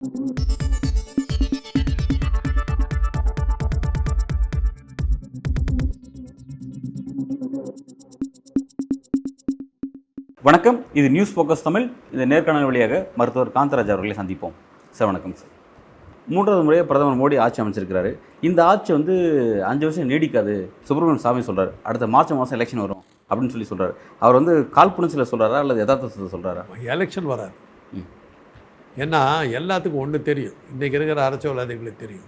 வணக்கம். இது news focus Tamil. இந்த நேர்காணல் வழியாக மருத்துவர் காந்தராஜ் அவர்களை சந்திப்போம். சார் வணக்கம் சார். 3வது முறையாக பிரதமர் மோடி ஆட்சி அமைச்சிருக்கிறாரு. இந்த ஆட்சி 5 வருஷம் நீடிக்காது சுப்பிரமணியன் சாமி சொல்கிறார். அடுத்த மார்ச் மாதம் எலெக்ஷன் வரும் அப்படின்னு சொல்கிறார். அவர் காழ்ப்புணர்ச்சியில் சொல்கிறாரா அல்லது யதார்த்தத்தில் சொல்கிறாரா? எலெக்ஷன் வராது. ஏன்னா எல்லாத்துக்கும் ஒன்று தெரியும், இன்றைக்கி இருக்கிற அரசியல்வாதிகளுக்கு தெரியும்,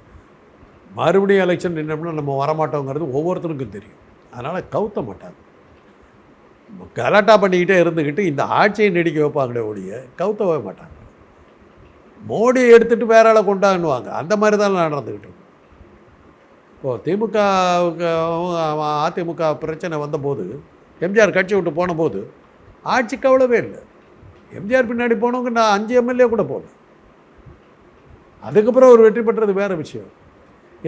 மறுபடியும் எலெக்ஷன் நின்றோம்னா நம்ம வரமாட்டோங்கிறது ஒவ்வொருத்தருக்கும் தெரியும். அதனால் கவுத்த மாட்டாங்க, கலாட்டா பண்ணிக்கிட்டே இருந்துக்கிட்டு இந்த ஆட்சியை நீடிக்க வைப்பாங்களே ஒழிய கவுத்தவே மாட்டாங்க. மோடியை எடுத்துகிட்டு வேற ஆளை கொண்டாடுவாங்க. அந்த மாதிரி தான் நடந்துக்கிட்டு இருக்கும். இப்போது திமுகவுக்கு அதிமுக பிரச்சனை வந்தபோது, எம்ஜிஆர் கட்சி விட்டு போன போது ஆட்சிக்கு அவ்வளோவே இல்லை. எம்ஜிஆர் பின்னாடி போனவங்க நான் 5 எம்எல்ஏ கூட போகல. அதுக்கப்புறம் அவர் வெற்றி பெற்றது வேறு விஷயம்.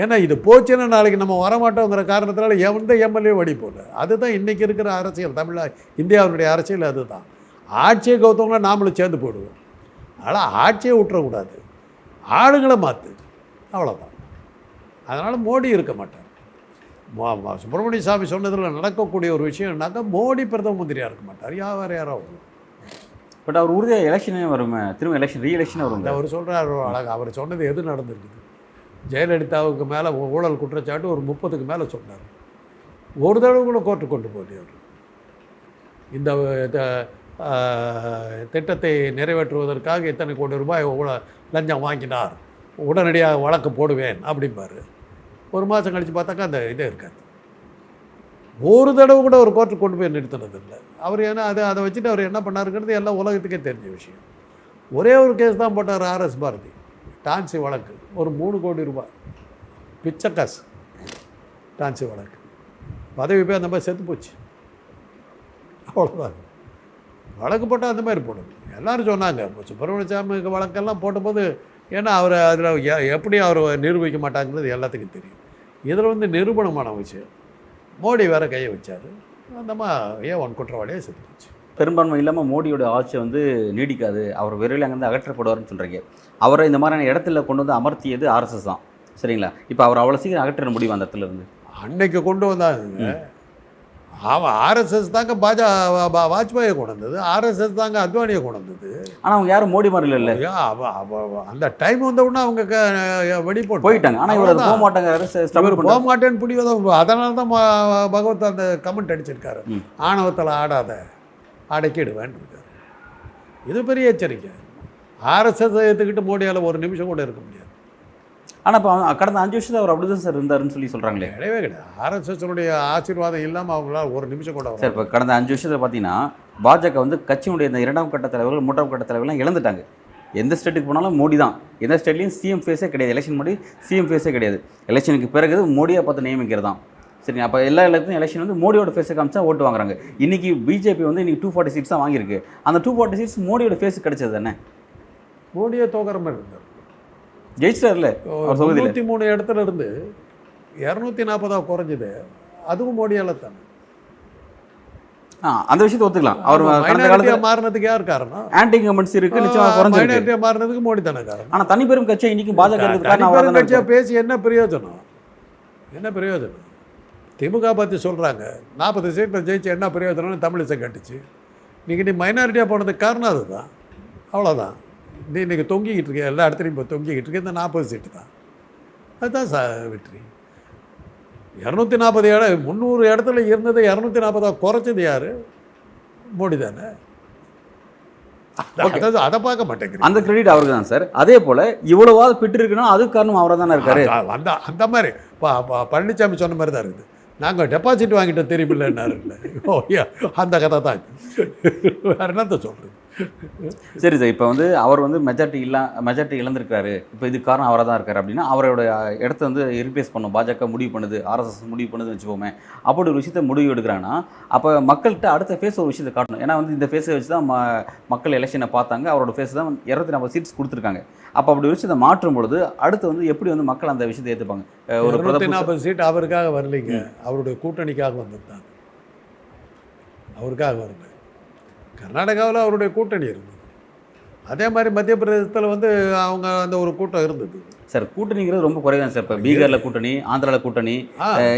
ஏன்னா இது போச்சுன்னா நாளைக்கு நம்ம வரமாட்டோங்கிற காரணத்தினால எந்த எம்எல்ஏ வழி போகல. அதுதான் இன்றைக்கி இருக்கிற அரசியல், இந்தியாவுடைய அரசியல் அதுதான். ஆட்சியை கவுத்தவங்கள நாமளும் சேர்ந்து போடுவோம். அதனால் ஆட்சியை விட்டுறக்கூடாது, ஆளுங்களை மாற்று, அவ்வளோதான். அதனால் மோடி இருக்க மாட்டார். சுப்பிரமணிய சாமி சொன்னதில் நடக்கக்கூடிய ஒரு விஷயம்னாக்கா மோடி பிரதம மந்திரியாக இருக்க மாட்டார், வேறு யாரோ. பட் அவர் உறுதியாக எலெக்ஷனே வருமே, திரும்ப ரீஎலெக்ஷனே வரும். அவர் சொல்கிறார் அழகாக. அவர் சொன்னது எது நடந்திருக்குது? ஜெயலலிதாவுக்கு மேலே ஊழல் குற்றச்சாட்டு ஒரு 30க்கு மேலே சொன்னார். ஒரு தடவை கூட கோர்ட்டுக்கு கொண்டு போகலையே அவர். இந்த திட்டத்தை நிறைவேற்றுவதற்காக இத்தனை கோடி ரூபாய் லஞ்சம் வாங்கினார், உடனடியாக வழக்கு போடுவேன் அப்படிம்பார். ஒரு மாதம் கழித்து பார்த்தாக்கா அந்த இதே இருக்காது. ஒரு தடவை கூட ஒரு கோர்ட்டுக்கு கொண்டு போய் நிறுத்தினது இல்லை அவர். ஏன்னா அதை வச்சுட்டு அவர் என்ன பண்ணாருங்கிறது எல்லாம் உலகத்துக்கே தெரிஞ்ச விஷயம். ஒரே ஒரு கேஸ் தான் போட்டார், ஆர்எஸ் பாரதி டான்சி வழக்கு. ஒரு 3 கோடி ரூபாய் பிச்சை காசு டான்சி வழக்கு. பதவி போய் அந்த மாதிரி செத்து போச்சு, அவ்வளோதான். வழக்கு போட்டால் அந்த மாதிரி போடுது. எல்லோரும் சொன்னாங்க சுப்பிரமணிய சாமிக்கு வழக்கெல்லாம் போட்டபோது. ஏன்னா அவர் அதில் எப்படி அவர் நிரூபிக்க மாட்டாங்கிறது எல்லாத்துக்கும் தெரியும். இதில் நிரூபணமான விஷயம். மோடி வேறு கையை வச்சார், அந்தம்மா ஏன் குற்றவாளியாக செத்து போச்சு. பெரும்பான்மை இல்லாமல் மோடியோட ஆட்சி நீடிக்காது, அவர் விரைவில் அங்கேருந்து அகற்றப்படுவார்னு சொல்கிறீங்க. அவரை இந்த மாதிரியான இடத்துல கொண்டு அமர்த்தியது ஆர்எஸ்எஸ் தான், சரிங்களா? இப்போ அவர் அவ்வளோ சீக்கிரம் அகற்ற முடியும் அந்த இடத்துல இருந்து? அன்னைக்கு கொண்டு வந்தாங்க. அவன் ஆர்எஸ்எஸ் தாங்க வாஜ்பாயை கொண்டு வந்தது, ஆர்எஸ்எஸ் தாங்க அத்வானியை கொண்டு வந்தது. ஆனால் அவங்க யாரும் மோடி மாதிரி இல்லை. அந்த டைம் வந்த உடனே அவங்க வெடி போயிட்டாங்க. ஆனால் இவர் போக மாட்டாங்க, போக மாட்டேன்னு பிடிவதான். அதனால தான் பகவத் அந்த கமெண்ட் அடிச்சிருக்காரு, ஆணவத்தில் ஆடாத அடக்கிடுவேன் இருக்காரு. இது பெரிய எச்சரிக்கை. ஆர்எஸ்எஸ் ஏற்றுக்கிட்டு மோடியால் ஒரு நிமிஷம் கூட இருக்க முடியாது. ஆனால் இப்போ கடந்த 5 வருஷத்தில் அவர் அப்படி தான் சார் இருந்தாருன்னு சொல்கிறாங்களே. கிடையவே கிடையாது. ஆர்எஸ்எஸ்னுடைய ஆசீர்வாதம் இல்லாமல் அவங்களால ஒரு நிமிஷம் கூட சார். இப்போ கடந்த 5 வருஷத்தில் பார்த்தீங்கன்னா பாஜக கட்சியினுடைய இந்த 2ஆம் கட்ட தலைவர்கள் 3ஆம் கட்ட தலைவர்கள்லாம் இழந்துட்டாங்க. எந்த ஸ்டேட்டுக்கு போனாலும் மோடி தான். எந்த ஸ்டேட்லேயும் சிஎம் ஃபேஸே கிடையாது. எலெக்ஷன் முன்னாடி சிஎம் ஃபேஸே கிடையாது. எலெக்ஷனுக்கு பிறகு மோடியை பார்த்து நியமிக்கிறது தான். சரிங்க. அப்போ எல்லா இடத்துலையும் எலெக்ஷன் மோடியோட ஃபேஸை காமிச்சா ஓட்டு வாங்குறாங்க. இன்றைக்கி பிஜேபி இன்றைக்கி 240 சீட்ஸ் தான் வாங்கியிருக்கு. அந்த 240 சீட்ஸ் மோடியோட ஃபேஸுக்கு கிடைச்சது தானே. மோடியை தோக்கிற மாதிரி இருந்தார், ஜெயிச்சிட்டார்ல. 93 இடத்துல இருந்து 240 குறைஞ்சது, அதுவும் மோடியால் தானே. அந்த விஷயத்தை ஒத்துக்கலாம். அவர் மாறினதுக்கு யார் காரணம்? ஆன்டி கவர்மெண்ட்ஸ் இருக்கு, மைனாரிட்டியாக மாறினதுக்கு மோடி தானே காரணம். ஆனால் தனி பெரும் கட்சியை இன்னைக்கு பாஜக கட்சியாக பேசி என்ன பிரயோஜனம்? என்ன பிரயோஜனம்? திமுக பற்றி சொல்கிறாங்க 40 சீட்டில் ஜெயிச்சு என்ன பிரயோஜனம்னு தமிழிசை கட்டுச்சு. இன்றைக்கி நீ மைனாரிட்டியாக போனதுக்கு காரணம் அதுதான், அவ்வளோதான். நீ இன்றைக்கி தொங்கிக்கிட்டு இருக்க, எல்லா இடத்துலையும் இப்போ தொங்கிக்கிட்டு இருக்க. இந்த 40 சீட்டு தான், அதுதான் வெற்றி. 240 இடம் 300 இடத்துல இருந்தது 240 குறைச்சது யார்? மோடி தானே. அதை பார்க்க மாட்டேங்கிறேன். அந்த கிரெடிட் அவருக்கு தான் சார். அதே போல் இவ்வளோவாது பெற்றிருக்கணும், அதுக்கு காரணம் அவரை தானே இருக்காரு. அந்த மாதிரி பழனிசாமி சொன்ன மாதிரி தான் இருக்குது. நாங்கள் டெபாசிட் வாங்கிட்டோம் தெரியுமில்லைன்னாரு. இல்லை, அந்த கதை தான். வேறு என்னத்த சொல்கிறது? சரி சார். இப்போ அவர் மெஜாரிட்டி இழந்திருக்காரு. இப்போ இது காரணம் அவராக தான் இருக்காரு அப்படின்னா அவரோட இடத்த ரீப்ளேஸ் பண்ணும் பாஜக முடிவு பண்ணுது, ஆர்எஸ்எஸ் முடிவு பண்ணுதுன்னு வச்சுக்கோமே. அப்படி ஒரு விஷயத்தை முடிவு எடுக்கிறாங்கன்னா அப்போ மக்கள்கிட்ட அடுத்த ஃபேஸ் ஒரு விஷயத்தை காட்டணும். ஏன்னா இந்த ஃபேஸை வச்சு தான் மக்கள் எலெக்ஷனை பார்த்தாங்க. அவரோட ஃபேஸ் தான் 240 சீட்ஸ் கொடுத்துருக்காங்க. அப்போ அப்படி ஒரு விஷயத்தை மாற்றும் பொழுது அடுத்து எப்படி மக்கள் அந்த விஷயத்தை ஏற்றுப்பாங்க? ஒரு 240 சீட் அவருக்காக வரலைங்க, அவருடைய கூட்டணிக்காக வந்திருந்தாங்க. அவருக்காக வரல. கர்நாடகாவில் அவருடைய கூட்டணி இருந்தது. அதே மாதிரி மத்திய பிரதேசத்தில் வந்து அவங்க அந்த ஒரு கூட்டம் இருந்தது. சார் கூட்டணிங்கிறது ரொம்ப குறைதான் சார். இப்போ பீகாரில் கூட்டணி, ஆந்திராவில் கூட்டணி,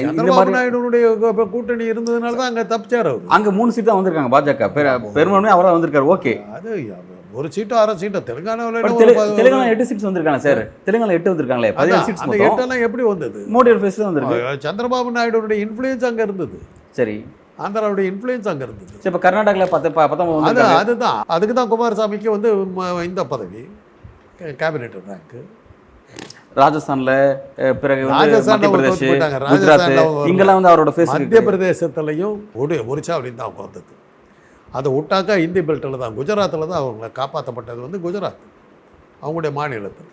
இந்த சந்திரபாபு மாதிரி நாயுடுனுடைய கூட்டணி இருந்ததுனால தான் அங்கே தப்பிச்சார் அவர். அங்கே 3 சீட் தான் வந்திருக்காங்க பாஜக. பெரும்பான்மை அவராக வந்திருக்காரு. ஓகே, அது ஒரு சீட்டோ அரை சீட்டோ தெலுங்கானாவில் தெலுங்கானா 8 சீட்ஸ் வந்திருக்காங்க சார். தெலுங்கானா 8 வந்திருக்காங்களே, 17 சீட்ஸ் அந்த மொத்தம். 8 எப்படி வந்தது? மோடியோட ஃபேஸ் தான் வந்திருக்கு. சந்திரபாபு நாயுடுடைய இன்ஃப்ளூயன்ஸ் அங்கே இருந்தது. சரி, ஆந்திராவுடைய இன்ஃப்ளூயன்ஸ் அங்கே இருந்தது. சரி. இப்போ கர்நாடகாவில் 19 அதுதான் அதுக்கு தான் குமாரசாமிக்கு வந்து இந்த பதவி கேபினெட் ரேங்க். ராஜஸ்தான்ல பிறகு ராஜஸ்தான்ல மத்திய பிரதேஷ், போயிட்டாங்க. குஜராத் ராஜஸ்தான்ல இங்கெல்லாம் வந்து அவரோட ஃபேஸ் மத்திய பிரதேசத்துலையும் ஒரிசா அப்படின்னு தான் அவங்க வந்தது. அதை விட்டாக்கா இந்தி பெல்ட்டில் தான், குஜராத்தில் தான் அவங்க காப்பாற்றப்பட்டது வந்து குஜராத் அவங்களுடைய மாநிலத்தில்.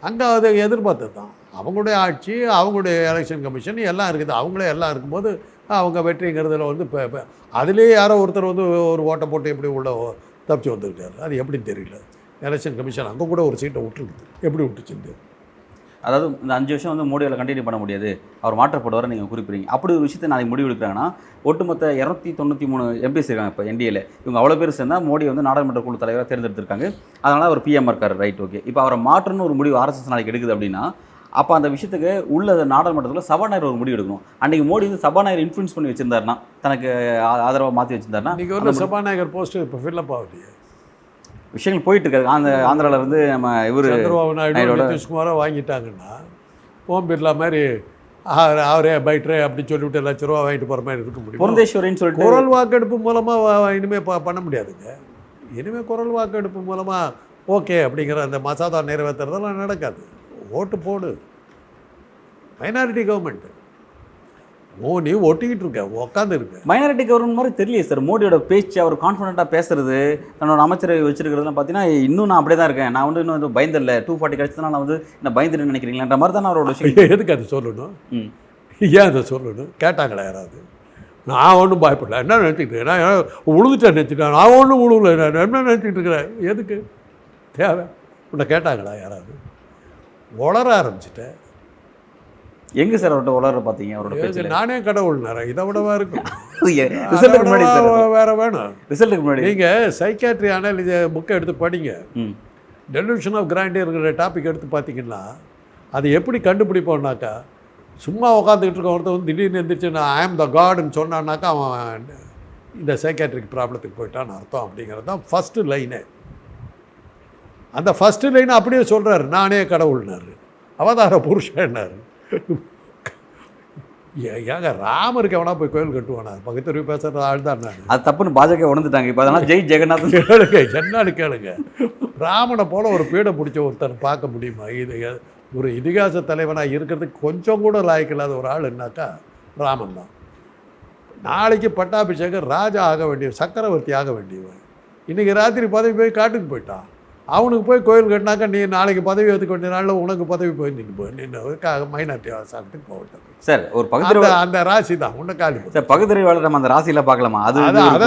அங்கே அதை எதிர்பார்த்தது தான். அவங்களுடைய ஆட்சி, அவங்களுடைய எலெக்ஷன் கமிஷன் எல்லாம் இருக்குது. அவங்களே எல்லாம் இருக்கும்போது அவங்க வெற்றிங்கிறதுல வந்து இப்போ அதுலேயே யாரோ ஒருத்தர் வந்து ஒரு ஓட்டை போட்டு எப்படி உள்ள தப்பிச்சு வந்திருக்காரு. அது எப்படின்னு தெரியல. எலெக்ஷன் கமிஷன் அங்கே கூட ஒரு சீட்டை விட்டுருக்குது. எப்படி விட்டுச்சுன்னு. அதாவது இந்த 5 வருஷம் வந்து மோடியால் கண்டினியூ பண்ண முடியாது, அவர் மாற்றப்படுவார் நீங்கள் குறிப்பிடுறீங்க. அப்படி ஒரு விஷயத்தை நாளைக்கு முடிவு எடுக்கிறாங்கன்னா, ஒட்டுமொத்த 293 எம்பிஸ் இருக்காங்க இப்போ என்டிஏல. இவங்க அவ்வளோ பேர் சேர்ந்தால் மோடி வந்து நாடாளுமன்ற குழு தலைவராக தேர்ந்தெடுத்திருக்காங்க. அதனால் அவர் பிஎம் இருக்கார். Right, okay. இப்போ அவரை மாற்றணும்னு ஒரு முடிவு ஆர்எஸ்எஸ் நாளைக்கு எடுக்குது அப்படின்னா, அப்போ அந்த விஷயத்துக்கு உள்ள நாடாளுமன்றத்தில் சபாநாயகர் ஒரு முடிவு எடுக்கணும். அன்றைக்கி மோடி வந்து சபாநாயகர் இன்ஃப்ளூன்ஸ் பண்ணி வச்சிருந்தாருன்னா, தனக்கு ஆதரவாக மாற்றி வச்சிருந்தாருன்னா, இன்றைக்கி ஒரு சபாநாயகர் போஸ்ட்டு இப்போ ஃபில்லப் ஆகலையே. விஷயங்கள் போயிட்டு இருக்காரு. ஆந்திராவில் வந்து நம்ம இவர் சந்திரபாபு நாயுடு, நிதிஷ்குமாரை வாங்கிட்டாங்கன்னா ஓம் பிர்லா மாதிரி அவரே பைட்ரே அப்படின்னு சொல்லிவிட்டு லட்ச ரூபா வாங்கிட்டு போகிற மாதிரி இருக்க முடியும். புரந்தேஸ்வரின்னு சொல்லிட்டு குரல் வாக்கெடுப்பு மூலமாக இனிமேல் பண்ண முடியாதுங்க. இனிமேல் குரல் வாக்கெடுப்பு மூலமாக ஓகே அப்படிங்கிற அந்த மசோதா நிறைவேற்றுறதெல்லாம் நடக்காது. ஓட்டு போடு. மைனாரிட்டி கவர்மெண்ட்டு நீ ஒட்டிக்கிட்டு இருக்க, உட்காந்துருக்க. மைனாரிட்டி கவர்மெண்ட் மாதிரி தெரியலையே சார். மோடியோட பேச்சு, அவர் கான்ஃபிடென்ட்டாக பேசுறது, தன்னோட அமைச்சரை வச்சிருக்கிறதுலாம் பார்த்தீங்கன்னா இன்னும் நான் அப்படியே தான் இருக்கேன். நான் வந்து இன்னும் பயந்தில்லை. 240 கழிச்சுதான் நான் வந்து என்ன பயந்துன்னு நினைக்கிறீங்களான்ற மாதிரி தான் அவரோட விஷயம். எதுக்கு அதை சொல்லணும்? ஏன் அதை சொல்லணும்? கேட்டாங்களா யாராவது? நான் ஒன்றும் பயப்படல. என்ன நினச்சிக்கிட்டு நான் உழுதுட்டேன் நினச்சிட்டேன். நான் ஒன்றும் உழுவலை. நான் என்ன நினச்சிக்கிட்டு இருக்கிறேன்? எதுக்கு தேவை? உன்னை கேட்டாங்களா யாராவது? வளர ஆரம்பிச்சிட்டேன். எங்கே சார் அவர்கிட்ட வளர பார்த்தீங்க? அவரோட பேச்சு நானே கடவுள் நேரம் இதை விடவா இருக்கும். ரிசல்ட்டுக்கு முன்னாடி வேறு வேணும். ரிசல்ட்டுக்கு முன்னாடி நீங்கள் சைக்காட்ரி அனாலிஸ் புக்கை எடுத்து படிங்க. டெலூஷன் ஆஃப் கிராண்டியர்ங்கிற டாபிக் எடுத்து பார்த்தீங்கன்னா அது எப்படி கண்டுபிடிப்போம்னாக்கா, சும்மா உட்காந்துக்கிட்டு இருக்க ஒருத்தர் வந்து திடீர்னு எழுந்திரிச்சு நான் ஐ ஆம் த காட்னு சொன்னான்னாக்கா அவன் இந்த சைக்காட்ரிக் ப்ராப்ளத்துக்கு போயிட்டான்னு அர்த்தம். அப்படிங்கிறது தான் ஃபஸ்ட்டு லைனு. அந்த ஃபஸ்ட்டு லைனை அப்படியே சொல்கிறாரு. நானே கடவுள்னாரு, அவதார புருஷன்னாரு. ஏங்க ராமருக்கு எவனா போய் கோயில் கட்டுவானா? பகுத்தறிவு பேசுகிற ஆள் தான் நான். அது தப்புன்னு பாஜக உணர்ந்துட்டாங்க. இப்போ அதனால் ஜெய் ஜெகநாத் கேளுங்க, என்னன்னு கேளுங்க. ராமனை போல் ஒரு பீடை பிடிச்ச ஒருத்தர் பார்க்க முடியுமா? இது ஒரு இதிகாச தலைவனாக இருக்கிறதுக்கு கொஞ்சம் கூட லாய்க்கில்லாத ஒரு ஆளுன்னாக்கா ராமன் தான். நாளைக்கு பட்டாபிஷேகம் ராஜா ஆக வேண்டிய, சக்கரவர்த்தி ஆக வேண்டியவன். இன்றைக்கி ராத்திரி பதவி போய் காட்டுக்கு போயிட்டான். அவனுக்கு போய் கோயில் கட்டினாக்கா நீ நாளைக்கு பதவி ஏற்றுக்க வேண்டிய நாளில் உனக்கு பதவி போய் நின்று மைனாரிட்டி அரசாங்கத்துக்கு போகட்டும் சார். ஒரு பகுத்தறிவு அந்த ராசி தான் உன்னை காலி சார். பகுத்தறிவாளர் நம்ம அந்த ராசியில் பார்க்கலாமா? அதை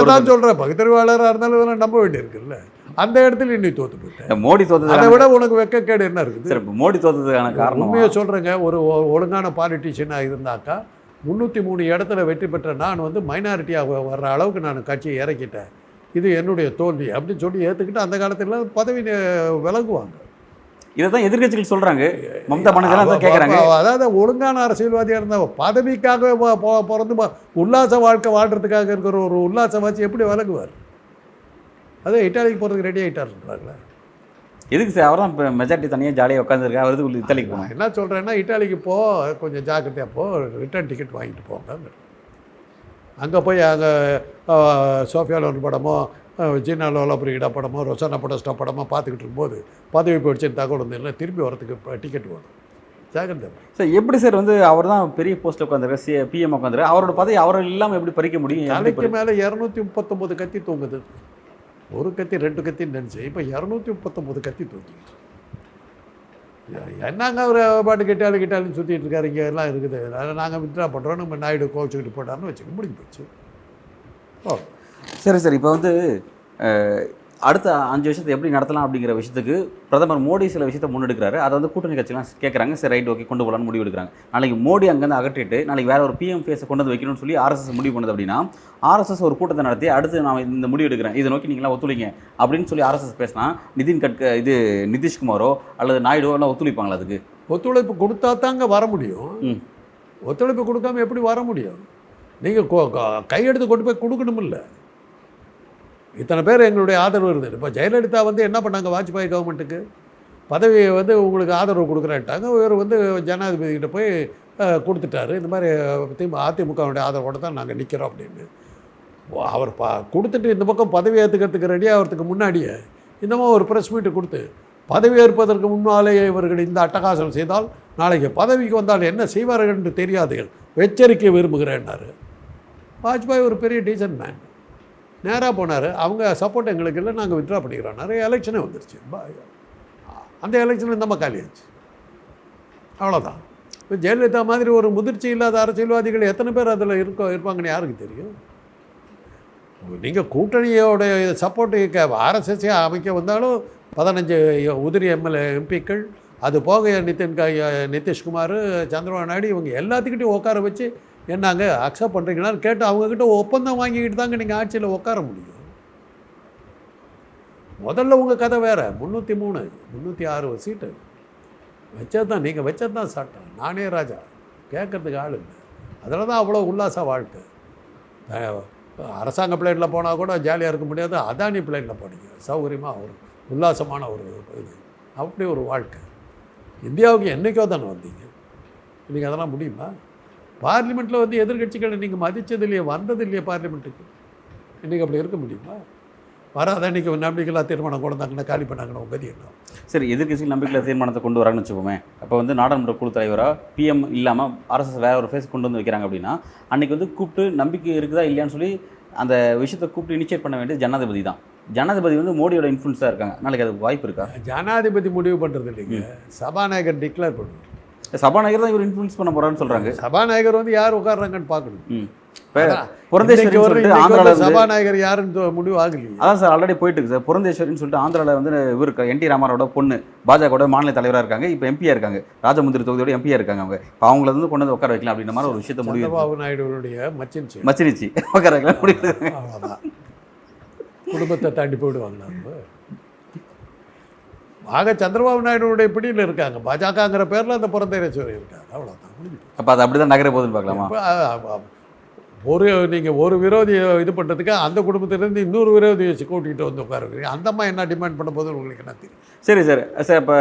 தான் சொல்கிறேன். பகுத்தறிவாளராக இருந்தாலும் இதெல்லாம் நம்ப வேண்டியிருக்குல்ல. அந்த இடத்துல இன்னைக்கு தோற்று போயிட்டேன். மோடி தோற்றது அதை விட உனக்கு வெக்கக்கேடு என்ன இருக்குது சார்? மோடி தோற்றதுக்கான காரணம் உண்மையை சொல்கிறேங்க. ஒரு ஒழுங்கான பாலிட்டிஷியனாக இருந்தாக்கா 303 இடத்துல வெற்றி பெற்ற நான் வந்து மைனாரிட்டியாக வர்ற அளவுக்கு நான் கட்சியை இறக்கிட்டேன். இது என்னுடைய தோல்வி அப்படின்னு சொல்லி ஏற்றுக்கிட்டு அந்த காலத்தில் பதவி விலகுவாங்க. இதை தான் எதிர்கட்சிகள் சொல்கிறாங்க. மம்தா பானர்ஜி கேட்குறாங்க. அதாவது ஒழுங்கான அரசியல்வாதியாக இருந்தால் பதவிக்காக பிறந்து உல்லாச வாழ்க்கை வாழ்கிறதுக்காக இருக்கிற ஒரு உல்லாசவாசி எப்படி விலகுவார்? அதே இட்டாலிக்கு போகிறதுக்கு ரெடி ஆகிட்டாருன்றாங்களே. எதுக்கு சார்? அவர் தான் இப்போ மெஜாரிட்டி தனியாக ஜாலியாக உட்காந்துருக்கா. அவருக்கு இத்தாலிக்கு போகணும். என்ன சொல்கிறேன்னா, இட்டாலிக்கு கொஞ்சம் ஜாக்கிரதையாக ரிட்டர்ன் டிக்கெட் வாங்கிட்டு போங்க. அங்கே போய் அங்கே சோஃபியா லோன் படமோ, ஜீனா லோலாபுரிகிடா படமோ, ரொசானா படஸ்டா படமோ பார்த்துக்கிட்டு இருக்கும்போது பதவி போயிடுச்சுன்னு தகவல் வந்து திருப்பி வரத்துக்கு டிக்கெட் வேணும். ஜாக்கிரதை சார். எப்படி சார் வந்து அவர் தான் பெரிய போஸ்ட்டில் உட்காந்துருக்காரு, பிஎம் உட்காந்துரு, அவரோட பதவி அவரை இல்லாமல் எப்படி பறிக்க முடியும்? தலைக்கு மேலே 239 கத்தி தூங்குது. ஒரு கத்தி 2 கத்தின்னு நினச்சி இப்போ 239 கத்தி தூக்கிடுச்சு. என்னங்க அவர் பாட்டு கிட்டாலும் சுற்றிட்டு இருக்காரு. இங்கே எல்லாம் இருக்குது. அதனால் நாங்கள் வித்ரா பண்ணுறோம். நம்ம நாயுடு கோவிச்சுக்கிட்டு போட்டார்னு வச்சுக்க முடிஞ்சு போச்சு. சரி சார். இப்போ வந்து அடுத்த 5 வருஷத்தை எப்படி நடத்தலாம் அப்படிங்கிற விஷயத்துக்கு பிரதமர் மோடி சில விஷயத்தை முன்னெடுக்கிறாரு. அதை வந்து கூட்டணி கட்சிலாம் கேட்குறாங்க. சரி ரைட் ஓகே கொண்டு போகலான்னு முடிவு எடுக்கிறாங்க. நாளைக்கு மோடி அங்கேருந்து அகற்றிட்டு நாளைக்கு வேற ஒரு பிஎம் ஃபேஸை கொண்டு வந்து வைக்கணும்னு சொல்லி ஆர்எஸ்எஸ் முடிவு பண்ணுது அப்படின்னா, ஆர்எஸ்எஸ் ஒரு கூட்டத்தை நடத்தி அடுத்து நான் இந்த முடிவு எடுக்கிறேன், இதை நோக்கி நீங்களாம் ஒத்துழைங்க அப்படின்னு சொல்லி ஆர்எஸ்எஸ் பேசினா நிதிஷ்குமாரோ அல்லது நாயுடுவோ எல்லாம் ஒத்துழைப்பாங்களா அதுக்கு? ஒத்துழைப்பு கொடுத்தா தாங்க வர முடியும். ஒத்துழைப்பு கொடுக்காம எப்படி வர முடியும்? நீங்கள் கையெடுத்து கொண்டு போய் கொடுக்கணுமில்ல. இத்தனை பேர் எங்களுடைய ஆதரவு இருந்தது. இப்போ ஜெயலலிதா வந்து என்ன பண்ணாங்க, வாஜ்பாய் கவர்மெண்ட்டுக்கு பதவியை வந்து உங்களுக்கு ஆதரவு கொடுக்குறேன்ட்டாங்க. இவர் வந்து ஜனாதிபதிகிட்ட போய் கொடுத்துட்டாரு, இந்த மாதிரி அதிமுகவுடைய ஆதரவோடு தான் நாங்கள் நிற்கிறோம் அப்படின்னு. அவர் கொடுத்துட்டு இந்த பக்கம் பதவி ஏற்றுக்கிறதுக்கு ரெடி ஆகிறதுக்கு முன்னாடியே இந்த மாதிரி ஒரு ப்ரெஸ் மீட்டு கொடுத்து பதவி ஏற்பதற்கு முன்னாலேயே இவர்கள் இந்த அட்டகாசம் செய்தால் நாளைக்கு பதவிக்கு வந்தால் என்ன செய்வார்கள் என்று தெரியாது, எச்சரிக்கை விரும்புகிறேன்னாரு. வாஜ்பாய் ஒரு பெரிய டீசன்ட் மேன். நேராக போனார். அவங்க சப்போர்ட் எங்களுக்கு இல்லை, நாங்கள் வித்ட்ரா பண்ணிக்கிறோம். நிறைய எலெக்ஷனே வந்துருச்சு. அந்த எலெக்ஷன் இந்த காலி ஆச்சு. அவ்வளோதான். இப்போ ஜெயலலிதா மாதிரி ஒரு முதிர்ச்சி இல்லாத அரசியல்வாதிகள் எத்தனை பேர் அதில் இருப்பாங்கன்னு யாருக்கு தெரியும்? நீங்கள் கூட்டணியோட சப்போர்ட்டு ஆர்எஸ்எஸ்ஸே அமைக்க வந்தாலும் 15 உதிரி எம்பிக்கள், அது போக நிதிஷ்குமார், சந்திரபாபு நாயுடு, இவங்க எல்லாத்துக்கிட்டையும் உட்கார வச்சு என்னங்க அக்செப்ட் பண்ணுறீங்களான்னு கேட்டு அவங்கக்கிட்ட ஒப்பந்தம் வாங்கிக்கிட்டு தாங்க நீங்கள் ஆட்சியில் உட்கார முடியும். முதல்ல உங்கள் கதை வேறு. 303 306 சீட்டு வச்சது தான், நீங்கள் வச்சது தான் சட்டம். நானே ராஜா, கேட்குறதுக்கு ஆள் இல்லை. அதில் தான் அவ்வளோ உல்லாச வாழ்க்கை. அரசாங்க பிளேனில் போனால் கூட ஜாலியாக இருக்க முடியாது. அதானி பிளேனில் போனீங்க, சௌகரியமாக ஒரு உல்லாசமான ஒரு இது, அப்படி ஒரு வாழ்க்கை. இந்தியாவுக்கு என்றைக்கோ தானே வந்தீங்க, இன்றைக்கி அதெல்லாம் முடியுமா? பார்லிமெண்ட்டில் வந்து எதிர்கட்சிகளை நீங்கள் மதித்தது இல்லையே, வந்தது இல்லையே பார்லிமெண்ட்டுக்கு. இன்றைக்கி அப்படி இருக்க முடியுமா? வராத அன்றைக்கி நம்பிக்கையில்லா தீர்மானம் கொண்டாங்கன்னா காலி பண்ணாங்கன்னா கதி என்ன? சரி, எதிர்கட்சிகள் நம்பிக்கையில்லா தீர்மானத்தை கொண்டு வராங்கன்னு வச்சுக்கோமே. அப்போ வந்து நாடாளுமன்ற குழு தலைவராக பிஎம் இல்லாமல் ஆர்எஸ்எஸ் வேறு ஒரு ஃபேஸ் கொண்டு வந்து வைக்கிறாங்க அப்படின்னா, அன்றைக்கி வந்து கூப்பிட்டு நம்பிக்கை இருக்குதா இல்லையான்னு சொல்லி அந்த விஷயத்தை கூப்பிட்டு இனிஷியேட் பண்ண வேண்டியது ஜனாதிபதி தான். ஜனாதிபதி வந்து மோடியோட இன்ஃப்ளூன்ஸாக இருக்காங்க. நாளைக்கு அதுக்கு வாய்ப்பு இருக்கா? ஜனாதிபதி முடிவு பண்ணுறது இல்லைங்க, சபாநாயகர் டிக்ளேர் பண்ணுவார். சபாநாயகர் தான் இவர் இன்ஃப்ளூன்ஸ் பண்ண போகிறான்னு சொல்கிறாங்க. சபாநாயகர் வந்து யார் உட்காடுறாங்கன்னு பார்க்கணும். சபாநாயகர் யாருன்னு முடிவு ஆகலையே. அதான் சார் ஆல்ரெடி போயிட்டு இருக்கு சார். புரந்தேஸ்வரின்னு சொல்லிட்டு ஆந்திராவில் வந்து இவர் என்டி ராமாராவோட பொண்ணு பாஜகவோட மாநில தலைவராக இருக்காங்க. இப்போ எம்பியாக இருக்காங்க, ராஜமுந்திரி தொகுதியோட எம்பியாக இருக்காங்க. அவங்க இப்போ அவங்கள வந்து கொண்டு வந்து உட்கார வைக்கலாம் அப்படின்ற மாதிரி ஒரு விஷயத்தை முடிவு. சந்திரபாபு நாயுடுடைய மச்சினிச்சி உட்கார வைக்கலாம் முடிவு. குடும்பத்தை தாண்டி போயிடுவாங்க. ஆக சந்திரபாபு நாயுடுடைய பிடியில் இருக்காங்க. பாஜகங்கிற பேரில் அந்த புரந்தேஸ்வரி இருக்காங்க. அவ்வளோதான், முடிஞ்சு. அப்போ அது அப்படி தான் நகர போகுதுன்னு பார்க்கலாமா? நீங்கள் ஒரு விரோதியை இது பண்ணுறதுக்கு அந்த குடும்பத்திலேருந்து இன்னொரு விரோதியை கூட்டிகிட்டு வந்து உட்காருங்க. அந்த அம்மா என்ன டிமாண்ட் பண்ண போது உங்களுக்கு என்ன தெரியும்? சரி சார். சார் இப்போ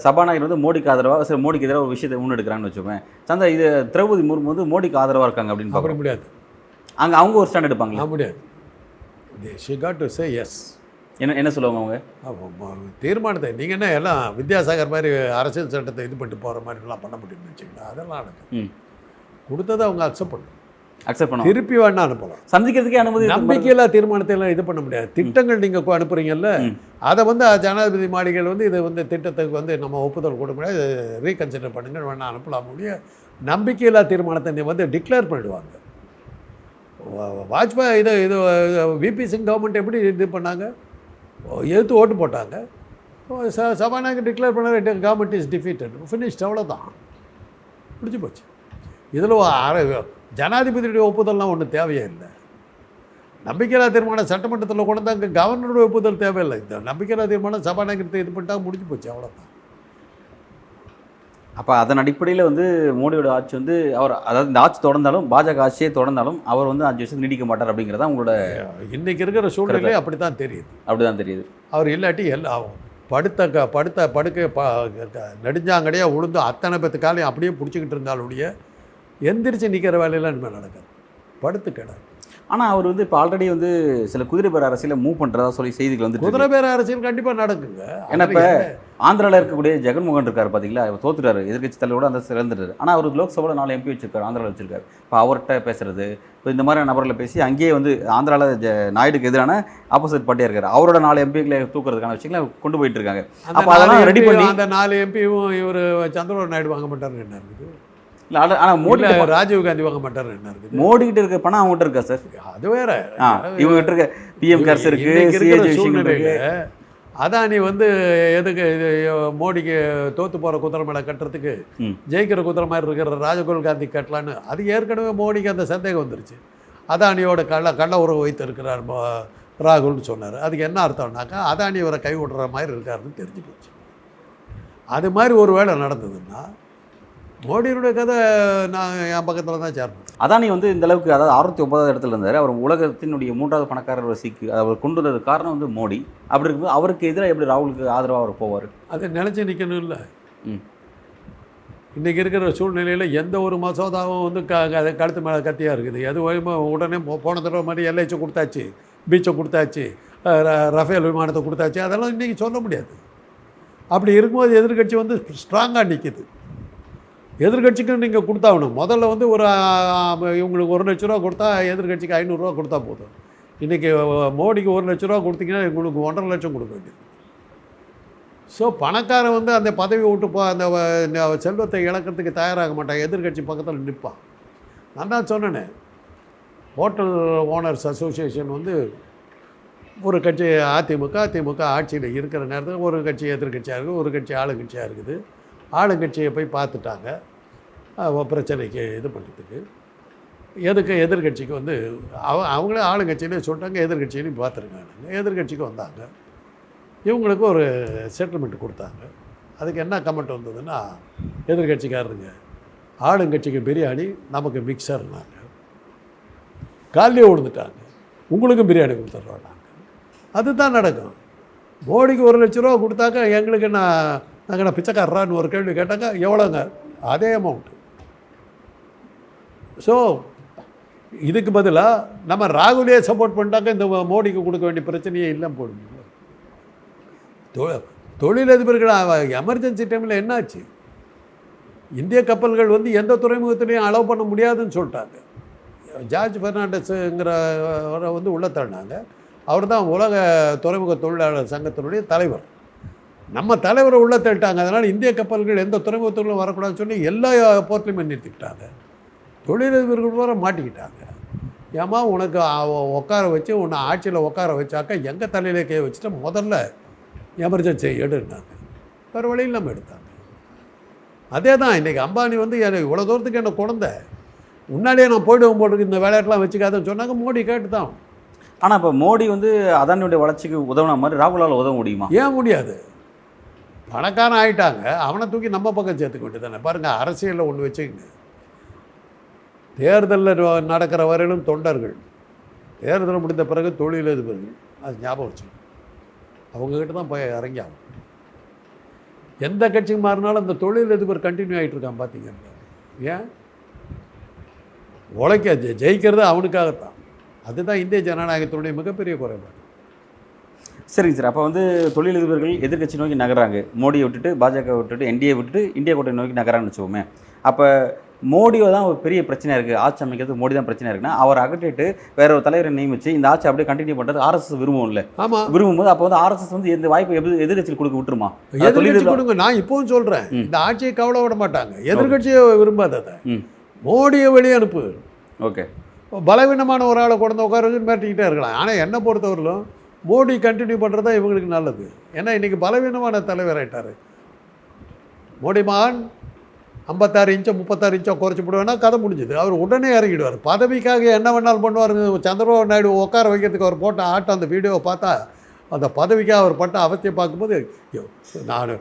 சபாநாயகர் வந்து மோடிக்கு ஆதரவாக, சரி மோடிக்கு எதிராக ஒரு விஷயத்தை முன்னெடுக்கிறான்னு வச்சுக்கோங்க. சந்தா இது திரௌபதி முர்மு வந்து மோடிக்கு ஆதரவாக இருக்காங்க அப்படின்னு பார்க்க முடியாது. அங்கே அவங்க ஒரு ஸ்டாண்ட் எடுப்பாங்களா? முடியாது. She got to say yes. என்ன சொல்லுவாங்க அவங்க? தீர்மானத்தை நீங்கள் என்ன எல்லாம் வித்யாசாகர் மாதிரி அரசியல் சட்டத்தை இது பண்ணிட்டு போகிற மாதிரிலாம் பண்ண முடியும்னு வச்சுக்கலாம். அதெல்லாம் எனக்கு கொடுத்ததை அவங்க அக்செப்ட் பண்ணணும். திருப்பி வேணா அனுப்பலாம். சந்திக்கிறதுக்கே அனுமதி. நம்பிக்கையில்லா தீர்மானத்தை எல்லாம் இது பண்ண முடியாது. திட்டங்கள் நீங்கள் அனுப்புறீங்கல்ல, அதை வந்து ஜனாதிபதி மாளிகைகள் வந்து இது வந்து திட்டத்துக்கு வந்து நம்ம ஒப்புதல் கொடுக்க முடியாது, ரீகன்சிடர் பண்ணுங்க வேணா அனுப்பலாம். முடியும். நம்பிக்கையில்லா தீர்மானத்தை வந்து டிக்ளேர் பண்ணிடுவாங்க. வாஜ்பாய் இது விபி சிங் கவர்மெண்ட் எப்படி இது பண்ணாங்க, எதிர்த்து ஓட்டு போட்டாங்க. சபாநாயகர் டிக்ளேர் பண்ண கவர்மெண்ட் இஸ் டிஃபீட்டட், ஃபினிஷ்ட், அவ்வளோதான், முடிஞ்சு போச்சு. இதில் ஜனாதிபதியுடைய ஒப்புதல்லாம் ஒன்றும் தேவையே இல்லை. நம்பிக்கையில்லா தீர்மானம் சட்டமன்றத்தில் கொண்டு அங்கே கவர்னருடைய ஒப்புதல் தேவையில்லை. இந்த நம்பிக்கையில்லா தீர்மானம் சபாநாயகத்தை இது பண்ணிட்டா முடிஞ்சு போச்சு, அவ்வளோதான். அப்போ அதன் அடிப்படையில் வந்து மோடியோட ஆட்சி வந்து அவர், அதாவது இந்த ஆட்சி தொடர்ந்தாலும் பாஜக ஆட்சியே தொடர்ந்தாலும் அவர் வந்து 5 வருஷம் நீடிக்க மாட்டார் அப்படிங்கிறதா உங்களோட இன்றைக்கி இருக்கிற சூழ்நிலை அப்படி தான் தெரியுது. அப்படி தான் தெரியுது. அவர் இல்லாட்டி எல்லாம் படுக்கை நெடுஞ்சாங்கடையாக உளுந்து அத்தனை பேத்து காலையும் அப்படியே பிடிச்சிக்கிட்டு இருந்தாலுடைய எந்திரிச்சு நிற்கிற வேலையெல்லாம் இனிமேல் நடக்காது, படுத்து கிடாது. ஆனால் அவர் வந்து இப்போ ஆல்ரெடி வந்து சில குதிரை பேர் அரசியலை மூவ் பண்ணுறதா சொல்லி செய்திகள் வந்து குதிரை பேர் அரசியல் கண்டிப்பாக நடக்குங்க. ஏன்னா இப்போ ஆந்திராவில் இருக்கக்கூடிய ஜெகன்மோகன் இருக்கார் பார்த்தீங்களா, அவர் தோத்துட்டாரு, எதிர்கட்சி தலைவரோட அந்த சிறந்துட்டார். ஆனால் அவர் லோக்சபாவில் 4 MP வச்சிருக்காரு, ஆந்திராவில் வச்சிருக்காரு. இப்போ அவர்கிட்ட பேசுறது, இப்போ இந்த மாதிரி நபர்களை பேசி அங்கேயே வந்து ஆந்திராவில் நாயுடுக்கு எதிரான ஆப்போசிட் பார்ட்டியாக இருக்கார், அவரோட 4 MPக்களை தூக்குறதுக்கான விஷயங்களை கொண்டு போயிட்டு இருக்காங்க. அப்போ அதெல்லாம் ரெடி பண்ணி அந்த 4 MPயும் இவர் சந்திரபாபு நாயுடு வாங்க மாட்டாருன்னு என்ன இருக்குது? இல்லை ஆனால் மோடி ராஜீவ்காந்தி வாங்க மாட்டார் என்ன இருக்குது? மோடி கிட்ட இருக்க பணம் அவங்ககிட்ட இருக்கா சார்? அது வேற. இவங்க கிட்ட இருக்க பிஎம் கேர்ஸ் இருக்கு, சிஏஜி விஷயங்கள் இருக்கு. அதானி வந்து எதுக்கு மோடிக்கு தோத்து போகிற குதிரை மேலே கட்டுறதுக்கு ஜெயிக்கிற குதிரை மாதிரி இருக்கிற ராஜகோல் காந்தி கட்டலான்னு அது ஏற்கனவே மோடிக்கு அந்த சந்தேகம் வந்துருச்சு. அதானியோட கள்ள உறவு வைத்து இருக்கிறார் ராகுல்னு சொன்னார். அதுக்கு என்ன அர்த்தம்னாக்கா அதானி இவரை கை விடுற மாதிரி இருக்காருன்னு தெரிஞ்சு போச்சு. அது மாதிரி ஒரு வேளை நடந்ததுன்னா மோடியினுடைய கதை நான் என் பக்கத்தில் தான் சேரணும். அதானி வந்து இந்த அளவுக்கு, அதாவது 609வது இடத்துல இருந்தார். அவர் உலகத்தினுடைய 3வது பணக்காரர் வரிசைக்கு அவர் கொண்டு வந்தது காரணம் வந்து மோடி. அப்படி இருக்கும்போது அவருக்கு எதிராக எப்படி ராகுலுக்கு ஆதரவாக அவர் போவார்? அதை நினச்சி நிற்கணும். இல்லை இன்றைக்கி இருக்கிற சூழ்நிலையில் எந்த ஒரு மசோதாவும் வந்து கழுத்து மேலே கத்தியாக இருக்குது. எது உடனே போன தடவை மாதிரி எல்ஐசி கொடுத்தாச்சு, பீச்சை கொடுத்தாச்சு, ரஃபேல் விமானத்தை கொடுத்தாச்சு, அதெல்லாம் இன்றைக்கி சொல்ல முடியாது. அப்படி இருக்கும்போது எதிர்கட்சி வந்து ஸ்ட்ராங்காக நிற்கிது. எதிர்கட்சிக்கு நீங்கள் கொடுத்தாகணும். முதல்ல வந்து ஒரு இவங்களுக்கு 1 லட்ச ரூபா கொடுத்தா எதிர்கட்சிக்கு 500 ரூபா கொடுத்தா போதும். இன்றைக்கி மோடிக்கு 1 லட்ச ரூபா கொடுத்தீங்கன்னா உங்களுக்கு 1.5 லட்சம் கொடுக்க வேண்டியது. ஸோ பணக்காரன் வந்து அந்த பதவி விட்டு அந்த செல்வத்தை இழக்கிறதுக்கு தயாராக மாட்டான். எதிர்கட்சி பக்கத்தில் நிற்பான். நான் தான் சொன்னேனே, ஹோட்டல் ஓனர்ஸ் அசோசியேஷன் வந்து ஒரு கட்சி அதிமுக ஆட்சியில் இருக்கிற நேரத்தில் ஒரு கட்சி எதிர்கட்சியாக இருக்குது, ஒரு கட்சி ஆளுங்கட்சியாக இருக்குது. ஆளுங்கட்சியை போய் பார்த்துட்டாங்க பிரச்சனைக்கு இது பண்ணுறதுக்கு. எதுக்கு எதிர்கட்சிக்கு வந்து அவங்களே ஆளுங்கட்சியிலே சொல்லிட்டாங்க, எதிர்கட்சியிலையும் பார்த்துருக்காங்க. எதிர்கட்சிக்கு வந்தாங்க, இவங்களுக்கு ஒரு செட்டில்மெண்ட் கொடுத்தாங்க. அதுக்கு என்ன கமெண்ட் வந்ததுன்னா, எதிர்கட்சிக்காரருங்க ஆளுங்கட்சிக்கு பிரியாணி, நமக்கு மிக்சர்னாங்க. காலையே விழுந்துட்டாங்க, உங்களுக்கும் பிரியாணி கொடுத்துட்றோம் நாங்கள். அதுதான் நடக்கும். மோடிக்கு 1 லட்ச ரூபா கொடுத்தாக்கா எங்களுக்கு நாங்கள் பிச்சைக்காரரான்னு ஒரு கேள்வி கேட்டாக்கா எவ்வளோங்க? அதே அமௌண்ட்டு. ஸோ இதுக்கு பதிலாக நம்ம ராகுலே சப்போர்ட் பண்ணிட்டாக்க இந்த மோடிக்கு கொடுக்க வேண்டிய பிரச்சனையே இல்லாமல் போடுங்க. தொழிலதிபர்கள் எமர்ஜென்சி டைமில் என்னாச்சு? இந்திய கப்பல்கள் வந்து எந்த துறைமுகத்திலையும் அலோவ் பண்ண முடியாதுன்னு சொல்லிட்டாங்க. ஜார்ஜ் பெர்னாண்டஸுங்கிறவரை வந்து உள்ள தள்ளினாங்க. அவர் தான் உலக துறைமுக தொழிலாளர் சங்கத்தினுடைய தலைவர். நம்ம தலைவரை உள்ள தள்ளிட்டாங்க. அதனால் இந்திய கப்பல்கள் எந்த துறைமுகத்துக்குள்ளும் வரக்கூடாதுன்னு சொல்லி எல்லா போர்ட்லையுமே நிறுத்திக்கிட்டாங்க. தொழிலதிபர்கள் வர மாட்டிக்கிட்டாங்க. ஏமா உனக்கு உட்கார வச்சு உன்னை ஆட்சியில் உட்கார வச்சாக்கா எங்கள் தலையிலே கை வச்சுட்டு முதல்ல எமர்ஜென்சி எடுனாங்க. வேறு வழி இல்லாமல் எடுத்தாங்க. அதே தான் இன்றைக்கி அம்பானி வந்து இவ்வளோ தூரத்துக்கு என்ன குழந்தை, முன்னாடியே நான் போய்டுவோம் போட்டுருக்கு, இந்த விளையாட்டுலாம் வச்சுக்காதுன்னு சொன்னாங்க. மோடி கேட்டு தான். ஆனால் இப்போ மோடி வந்து அதானியுடைய வளர்ச்சிக்கு உதவுன மாதிரி ராகுலால் உதவ முடியுமா? ஏன் முடியாது? பணக்காரன் ஆகிட்டாங்க, அவனை தூக்கி நம்ம பக்கம் சேர்த்துக்க வேண்டியது தானே. பாருங்கள், அரசியலில் ஒன்று வச்சுக்கங்க. தேர்தலில் நடக்கிற வரையிலும் தொண்டர்கள், தேர்தல் முடிந்த பிறகு தொழிலதிபர்கள். அது ஞாபகம் வச்சுக்கணும். அவங்கக்கிட்ட தான் போய் இறங்கி ஆகும். எந்த கட்சிக்கு மாறினாலும் அந்த தொழிலதிபர் கண்டினியூ ஆகிட்டு இருக்கான். பார்த்தீங்கன்னா ஏன் உழைக்க ஜெயிக்கிறது அவனுக்காகத்தான். அதுதான் இந்திய ஜனநாயகத்தினுடைய மிகப்பெரிய குறைபாடு. சரிங்க சார். அப்போ வந்து தொழிலதிபர்கள் எதிர்கட்சி நோக்கி நகராங்க. மோடியை விட்டுட்டு, பாஜக விட்டுட்டு, என்டிஏ விட்டுட்டு இந்தியா கூட்டணி நோக்கி நகரான்னு வச்சுக்கோமே. அப்போ மோடியோ தான் ஒரு பெரிய பிரச்சனையாக இருக்குது. ஆட்சி அமைக்கிறது மோடி தான் பிரச்சனையாக இருக்குன்னா, அவர் அகற்றிட்டு வேற ஒரு தலைவரை நியமித்து இந்த ஆட்சி அப்படியே கண்டினியூ பண்ணுறது ஆர்எஸ்எஸ் விரும்பும்ல. ஆமாம், விரும்பும்போது அப்போ வந்து ஆர்எஸ்எஸ் வந்து எந்த வாய்ப்பு எதிர்கட்சியில் கொடுக்க விட்டுருமா? எதிர்கட்சி கொடுங்க. நான் இப்போவும் சொல்கிறேன், இந்த ஆட்சியை கவலை விட மாட்டாங்க. எதிர்கட்சியை விரும்பாததை மோடியை வெளியே அனுப்பு. ஓகே, பலவீனமான ஒரு ஆளை கொண்டு உட்கார வச்சு மிரட்டிக்கிட்டே இருக்கலாம். ஆனால் என்னை பொறுத்தவரையிலும் மோடி கண்டினியூ பண்ணுறது தான் இவங்களுக்கு நல்லது. ஏன்னா இன்றைக்கி பலவீனமான தலைவர் ஆகிட்டார் மோடி. மகன் 56 இன்ச்சோ 36 இன்ச்சோ குறைச்சி போடுவேன்னா கதை முடிஞ்சுது. அவர் உடனே இறங்கிடுவார். பதவிக்காக என்ன வேணாலும் பண்ணுவார். சந்திரபாபு நாயுடு உட்கார வைக்கிறதுக்கு அவர் போட்ட ஆட்டம், அந்த வீடியோவை பார்த்தா அந்த பதவிக்காக அவர் பட்ட அவசியை பார்க்கும்போது, நான்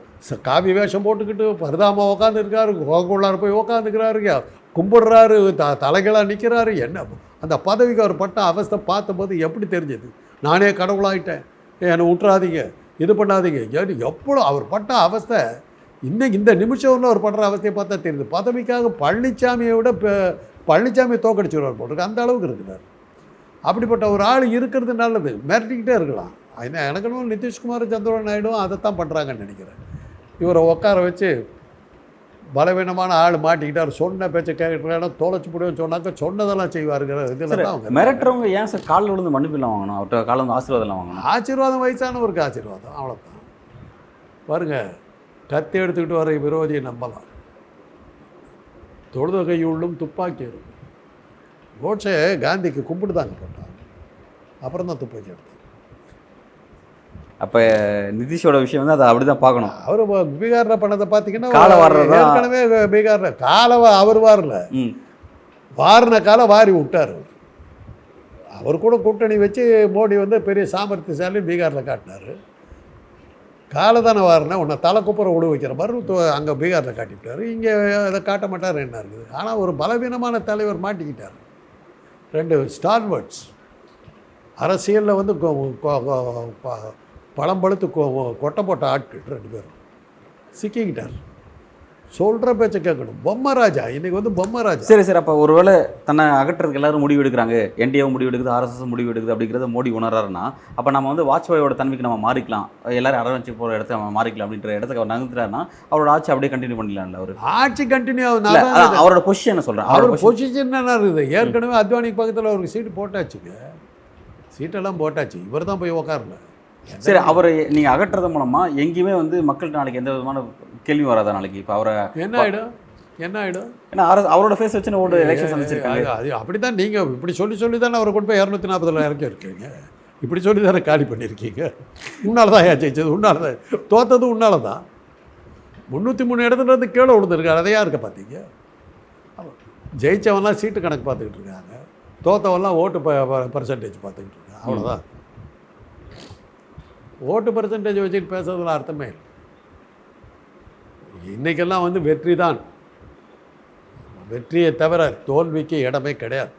காவி வேஷம் போட்டுக்கிட்டு பரிதாமல் உட்காந்துருக்காரு, கோகுள்ளார் போய் உட்காந்துக்கிறாரு, கும்பிடுறாரு, தலைகளாக நிற்கிறாரு. என்ன அந்த பதவிக்கு அவர் பட்ட அவஸ்தை பார்த்தபோது எப்படி தெரிஞ்சது? நானே கடவுளாயிட்டேன், என்னை விட்டுறாதீங்க, இது பண்ணாதீங்க. எவ்வளோ அவர் பட்ட அவஸ்தை இன்னைக்கு இந்த நிமிஷம்னு அவர் படுற அவஸ்தையை பார்த்தா தெரியுது. பதவிக்காக பழனிசாமியை விட பழனிசாமியை தோக்கடிச்சுடுவார் போட்டிருக்கு, அந்த அளவுக்கு இருக்கிறார். அப்படிப்பட்ட ஒரு ஆள் இருக்கிறது நல்லது. மிரட்டிக்கிட்டே இருக்கலாம். எனக்கு நிதிஷ்குமார், சந்திரபாபு நாயுடும் அதைத்தான் பண்ணுறாங்கன்னு நினைக்கிறேன். இவரை உட்கார வச்சு பலவீனமான ஆள் மாட்டிக்கிட்டார், சொன்ன பேச்சை கேட்கலாம், தொலைச்சி போடுவேன்னு சொன்னாக்க சொன்னதெல்லாம் செய்வாருங்கிற இதில் தான் அவங்க மிரட்டுறவங்க. ஏன் சார் காலில் விழுந்து மன்னிப்புலாம் வாங்கணும்? அவர்கிட்ட காலில் வந்து ஆசீர்வாதம்லாம் வாங்கணும். ஆசீர்வாதம் வயசானவருக்கு ஆசீர்வாதம், அவ்வளோதான். பாருங்க, கத்தி எடுத்துக்கிட்டு வர விரோதியை நம்பலாம், தொழுத கையுள்ளும் துப்பாக்கி இருக்கும். கோட்ஸே காந்திக்கு கும்பிட்டு தாங்க போட்டாங்க, அப்புறம் தான் துப்பாக்கி எடுத்தாங்க. அப்போ நிதிஷோட விஷயம் வந்து அதை அப்படி தான் பார்க்கணும். அவர் பீகாரில் பண்ணதை பார்த்தீங்கன்னா காலை வாடுறது ஏற்கனவே பீகாரில் காலை அவர் வாரல, வாரின காலை வாரி விட்டார். அவர் கூட கூட்டணி வச்சு மோடி வந்து பெரிய சாமர்த்தியசாலி பீகாரில் காட்டினார். காலை தானே வாரினா உன்னை தலை குப்புற விடு வைக்கிற மாதிரி அங்கே பீகாரில் காட்டிவிட்டார். இங்கே அதை காட்ட மாட்டார் என்ன இருக்குது. ஆனால் ஒரு பலவீனமான தலைவர் மாட்டிக்கிட்டார். 2 ஸ்டார்வர்ட்ஸ் அரசியலில் வந்து பழம் பழுத்து கொட்டை போட்ட ஆட்கள் 2 பேரும் சிக்கிக்கிட்டார். சொல்கிற பேச்சை கேட்கணும். பொம்மை ராஜா இன்றைக்கி வந்து பொம்மை ராஜா. சரி சார், அப்போ ஒருவேளை தன்னை அகற்றுறதுக்கு எல்லாரும் முடிவு எடுக்கிறாங்க, என்டிஏவும் முடிவு எடுக்குது, ஆர்எஸ்எஸ் முடிவு எடுக்குது அப்படிங்கிறத மோடி உணர்றாருன்னா, அப்போ நம்ம வந்து வாஜ்பாயோட தன்மைக்கு நம்ம மாறிக்கலாம், எல்லாரும் அரவணைச்சு போகிற இடத்த நம்ம மாறிக்கலாம் அப்படின்ற இடத்துக்கு அவர் நகர்த்துறாருன்னா அவரோட ஆட்சி அப்படியே கண்டினியூ பண்ணிடலாம்ல. அவர் ஆட்சி கண்டினியூ ஆகுது. அவரோட பொசிஷன் சொல்கிறேன். அவரோட பொசிஷன் என்ன இருக்குது? ஏற்கனவே அத்வானிக்கு பக்கத்தில் அவருக்கு சீட்டு போட்டாச்சுங்க, சீட்டெல்லாம் போட்டாச்சு. இவர் தான் போய் உக்காரல. சரி, அவரை நீங்கள் அகற்றுறது மூலமாக எங்கேயுமே வந்து மக்கள்கிட்ட நாளைக்கு எந்த விதமான கேள்வி வராதா நாளைக்கு? இப்போ அவரை என்ன ஆகிடும்? ஏன்னா அவரோட ஃபேஸ் வச்சு ஒரு எலெக்ஷன் சந்திச்சிருக்காங்க. அது அப்படி தான் நீங்கள் இப்படி சொல்லி தானே அவரை கொண்டு போய் 240 இறக்கி இருக்கீங்க. இப்படி சொல்லி தானே காலி பண்ணியிருக்கீங்க. உன்னால தான் ஜெயிச்சது, உன்னால தான் தோத்தது, உன்னால தான் 303 இடத்துல இருந்து கீழே விழுந்துருக்காரு. அதையா இருக்க பார்த்தீங்க? ஜெயித்தவன்லாம் சீட்டு கணக்கு பார்த்துக்கிட்டு இருக்காங்க, தோத்தவன்லாம் ஓட்டு பர்சன்டேஜ் பார்த்துக்கிட்டு இருக்காங்க. அவ்வளோதான். ஓட்டு பர்சன்டேஜ் வச்சுட்டு பேசுறதுல அர்த்தமே இல்லை. இன்றைக்கெல்லாம் வந்து வெற்றி தான், வெற்றியை தவிர தோல்விக்கு இடமே கிடையாது.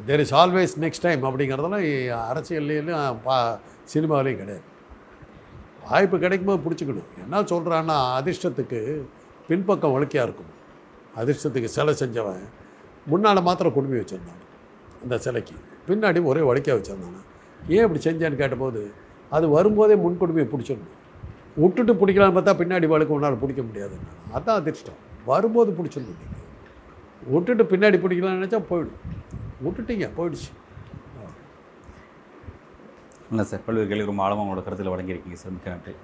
There is always next time அப்படிங்கிறதெல்லாம் அரசியல்லையும் சினிமாவிலையும் கிடையாது. வாய்ப்பு கிடைக்கும்போது பிடிச்சிக்கணும். என்ன சொல்கிறான்னா, அதிர்ஷ்டத்துக்கு பின்பக்கம் வழுக்கையாக இருக்கும். அதிர்ஷ்டத்துக்கு சிலை செஞ்சவன் முன்னால் மாத்திரம் குடுமி வச்சுருந்தாங்க, அந்த சிலைக்கு பின்னாடி ஒரே வழுக்கையாக வச்சுருந்தாங்க. ஏன் இப்படி செஞ்சேன்னு கேட்டபோது, அது வரும்போதே முன்கொடுமையை பிடிச்சிடணும். விட்டுட்டு பிடிக்கலான்னு பார்த்தா பின்னாடி வழுக்க உன்னால் பிடிக்க முடியாதுன்னு. அதுதான் அதிர்ஷ்டம். வரும்போது பிடிச்சிடணும். நீங்கள் விட்டுட்டு பின்னாடி பிடிக்கலான்னு நினச்சா போயிடும். விட்டுட்டீங்க, போயிடுச்சு. இல்லை சார், பல்வேறு கேள்வி ரொம்ப ஆழமாக உங்களோட கருத்தில் வழங்கியிருக்கீங்க சார். மிக்க நன்றி.